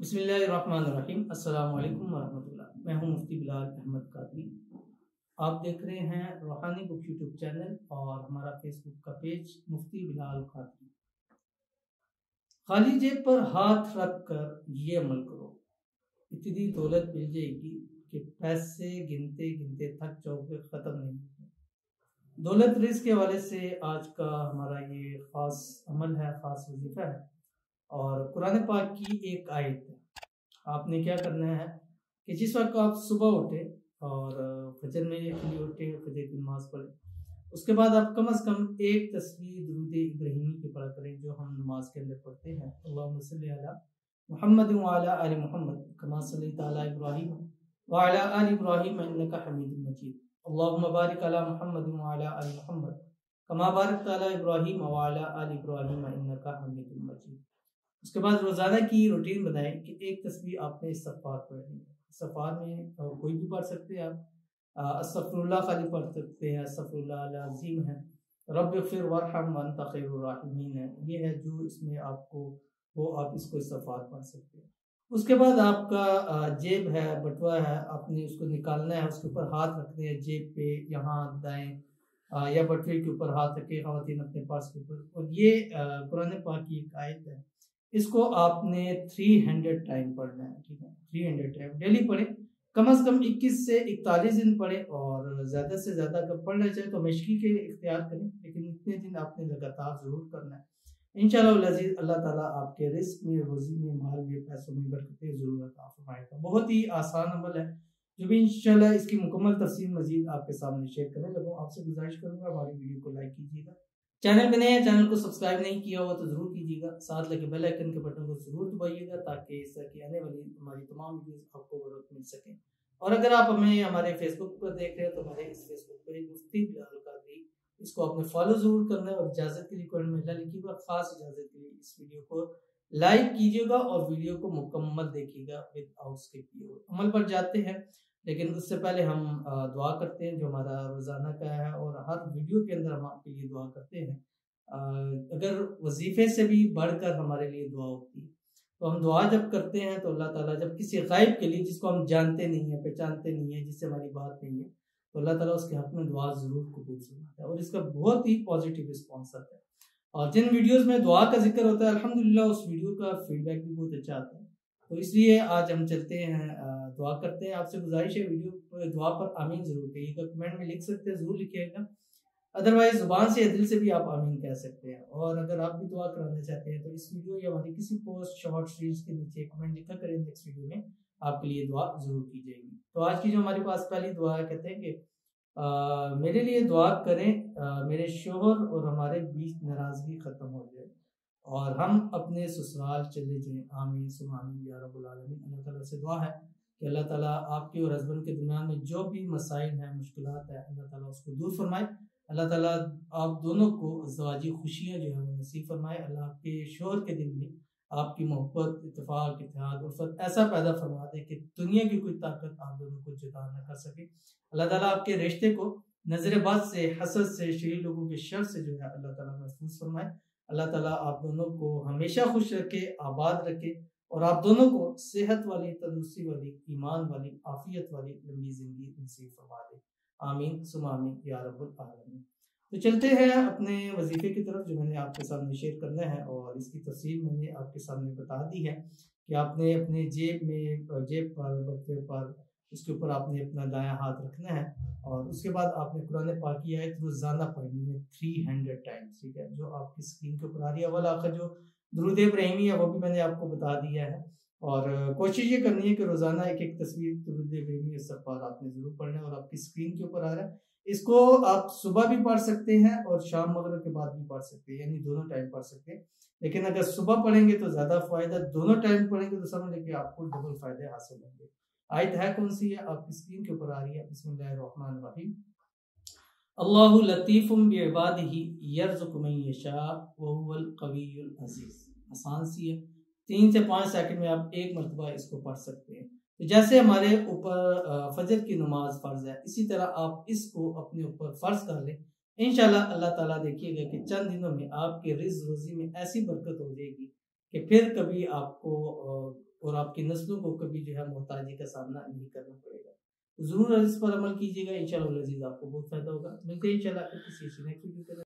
बिस्मिल्लाहिर्रहमानिर्रहीम। अस्सलाम वालेकुम वरहमतुल्लाह। मैं हूं मुफ्ती बिलाल अहमद कादरी। आप देख रहे हैं रूहानी बुक यूट्यूब चैनल और हमारा फेसबुक का पेज मुफ्ती बिलाल कादरी। खाली जेब पर हाथ रख कर ये अमल करो, इतनी दौलत मिल जाएगी कि पैसे गिनते गिनते थक जाओगे, ख़त्म नहीं होगा। दौलत रिज़्क़ के हवाले से आज का हमारा ये ख़ास अमल है, ख़ास वजीफ़ा है और कुरान पाक की एक आयत है। आपने क्या करना है कि जिस वक्त आप सुबह उठे और फजर में के लिए उठे, फजर की नमाज पढ़े, उसके बाद आप कम से कम एक तस्बीह दुरूद इब्राहिमी की पढ़ा करें जो हम नमाज के अंदर पढ़ते हैं। अल्लाहुम्मा सल्ली अला मुहम्मद व अला आलि मुहम्मद कमा सल्लैता अला इब्राहीम व अला आलि इब्राहीम इन्नका हमीदुम मजीद। अल्लाहुम्मा बारिक अला मुहम्मद व अला आलि मुहम्मद कमा बारकता अला इब्राहीम व अला आलि इब्राहीम इन्नका हमीदुम मजीद। उसके बाद रोज़ाना की रूटीन बनाएं कि एक तस्बीह आपने इस्तग़फ़ार पढ़नी है। इस्तग़फ़ार में कोई भी पढ़ सकते हैं आप। अस्तग़फ़िरुल्लाह खाली पढ़ सकते हैं, अस्तग़फ़िरुल्लाह अल अज़ीम है, रब्बिग़फ़िर वरहम व अंत खैरुर राहिमीन है। ये है जो इसमें आपको वो आप इसको इस्तग़फ़ार पढ़ सकते हैं। उसके बाद आपका जेब है, बटुआ है, आपने उसको निकालना है, उसके ऊपर हाथ रखने हैं जेब पे, यहाँ दाएं या बटुए के ऊपर हाथ रखे ख़वातीन अपने पर्स के ऊपर। और ये कुरान पाक की एक आयत है, इसको आपने 300 टाइम पढ़ना है। ठीक है, 300 टाइम डेली पढ़ें, कम से कम 21 से 41 दिन पढ़ें और ज़्यादा से ज़्यादा अगर पढ़ना चाहें तो मशक़ी के इख्तियार करें, लेकिन इतने दिन आपने लगातार ज़रूर करना है। इंशाअल्लाह अज़ीज़ अल्लाह ताला आपके रिज़्क़ में, रोज़ी में, माल में, पैसों में बरकतें ज़रूर अता फरमाएगा। बहुत ही आसान अमल है जो भी इंशाअल्लाह इसकी मुकम्मल तफ़सील मज़ीद आपके सामने शेयर करने लगा हूँ। आपसे गुज़ारिश करूँगा हमारी वीडियो को लाइक कीजिएगा, चैनल में नए हैं, चैनल को सब्सक्राइब नहीं किया हुआ तो ज़रूर कीजिएगा, साथ लगे बेल आइकन के बटन को ज़रूर दबाइएगा ताकि इस तरह की आने वाली हमारी तमाम वीडियोस आपको वक्त मिल सकें। और अगर आप हमें हमारे फेसबुक पर देख रहे हैं तो हमारे इस फेसबुक पेज मुफ्ती बिलाल कादरी, इसको आपने फॉलो ज़रूर करना है और इजाज़त के लिए कमेंट में अल्लाह लिखिएगा। ख़ास इजाज़त के लिए इस वीडियो को लाइक कीजिएगा और वीडियो को मुकम्मल देखिएगा विदाउट स्किप किए हुए। अमल पर जाते हैं, लेकिन उससे पहले हम दुआ करते हैं जो हमारा रोज़ाना का है और हर वीडियो के अंदर हम आपके लिए दुआ करते हैं। अगर वजीफे से भी बढ़कर हमारे लिए दुआ होती है तो हम दुआ जब करते हैं तो अल्लाह ताला जब किसी गायब के लिए, जिसको हम जानते नहीं है, पहचानते नहीं है, जिससे हमारी बात नहीं है, तो अल्लाह ताला उसके हक में दुआ ज़रूर कबूल फरमाता है और इसका बहुत ही पॉजिटिव रिस्पॉन्स आता है। और जिन वीडियोस में दुआ का जिक्र होता है अल्हम्दुलिल्लाह उस वीडियो का फीडबैक भी बहुत अच्छा आता है। तो इसलिए आज हम चलते हैं, दुआ करते हैं। आपसे गुजारिश है वीडियो दुआ पर आमीन ज़रूर कहिएगा, कमेंट में लिख सकते हैं, ज़रूर लिखिएगा, अदरवाइज जुबान से या दिल से भी आप आमीन कह सकते हैं। और अगर आप भी दुआ कराना चाहते हैं तो इस वीडियो या हमारी किसी पोस्ट, शॉर्ट, रील्स के नीचे कमेंट लिखा करें, नेक्स्ट वीडियो में आपके लिए दुआ जरूर की जाएगी। तो आज की जो हमारे पास पहली दुआ है, कहते हैं कि मेरे लिए दुआ करें, मेरे शोहर और हमारे बीच नाराजगी खत्म हो जाए और हम अपने ससुराल चले जाएं, आमीन सुम्मा आमीन या रब्बुल आलमीन। अल्लाह ताला से दुआ है कि अल्लाह ताला आपके और हस्बैंड के दरमियान में जो भी मसाइल हैं, मुश्किलात है, अल्लाह ताला उसको दूर फरमाए। अल्लाह ताला आप दोनों को अज़वाजी खुशियाँ जो है वो नसीब फरमाए। अल्लाह आपके शोहर के दिल में आपकी मोहब्बत, इत्तेफाक, इत्तेहाद, उल्फत ऐसा पैदा फरमा दे कि दुनिया की कोई ताकत आप दोनों को जुदा न कर सके। अल्लाह ताला आपके रिश्ते को नज़र बद से, हसद से, शरीर लोगों के शर से जो है अल्लाह ताला महफूज फरमाए। अल्लाह ताला आप दोनों को हमेशा खुश रखे, आबाद रखे और आप दोनों को सेहत वाली, तंदुरुस्ती वाली, ईमान वाली, आफियत वाली लंबी ज़िंदगी नसीब फरमा दे, आमीन सुम्मा आमीन या रब्बुल आलमीन। तो चलते हैं अपने वजीफे की तरफ जो मैंने आपके सामने शेयर करना है और इसकी तफसील मैंने आपके सामने बता दी है कि आपने अपने जेब में, जेब पर, बटुए पर, उसके ऊपर आपने अपना दायां हाथ रखना है और उसके बाद आपने कुरान पाक की आयत रोज़ाना पढ़नी है 300 टाइम्स। ठीक है, जो आपकी स्क्रीन के ऊपर आ रही है, अव्वल आखिर जो दुरूद इब्राहिमी है वो भी मैंने आपको बता दिया है। और कोशिश ये करनी है कि रोज़ाना एक एक तस्वीर दुरूद इब्राहिमी इस्तग़फ़ार आपने ज़रूर पढ़ना है और आपकी स्क्रीन के ऊपर आ रहा है। इसको आप सुबह भी पढ़ सकते हैं और शाम मगरिब के बाद भी पढ़ सकते हैं, यानी दोनों टाइम पढ़ सकते हैं। लेकिन अगर सुबह पढ़ेंगे तो ज़्यादा फ़ायदा, दोनों टाइम पढ़ेंगे तो समझ लेंगे आपको डबल फ़ायदे हासिल होंगे। आयत है कौन सी है, आपकी स्क्रीन के ऊपर आ रही है, बिस्मिल्लाहिर्रहमानिर्रहीम। अल्लाहु लतीफ़ुम बिइबादिही यर्ज़ुक़ु मन यशा व हुवल क़वियुल अज़ीज़। आसान सी है, 3 से 5 सेकंड में आप एक मरतबा इसको पढ़ सकते हैं। तो जैसे हमारे ऊपर फजर की नमाज फ़र्ज़ है, इसी तरह आप इसको अपने ऊपर फ़र्ज़ कर लें। इंशाअल्लाह अल्लाह ताला देखिएगा कि चंद दिनों में आपके रिज़्क़ रोज़ी में ऐसी बरकत हो जाएगी कि फिर कभी आपको और आपकी नस्लों को कभी जो है मोहताजी का सामना नहीं करना पड़ेगा। तो जरूर इस पर अमल कीजिएगा, इंशाअल्लाह अजीज आपको बहुत फायदा होगा। मिलते हैं इंशाअल्लाह किसी नेक्स्ट वीडियो के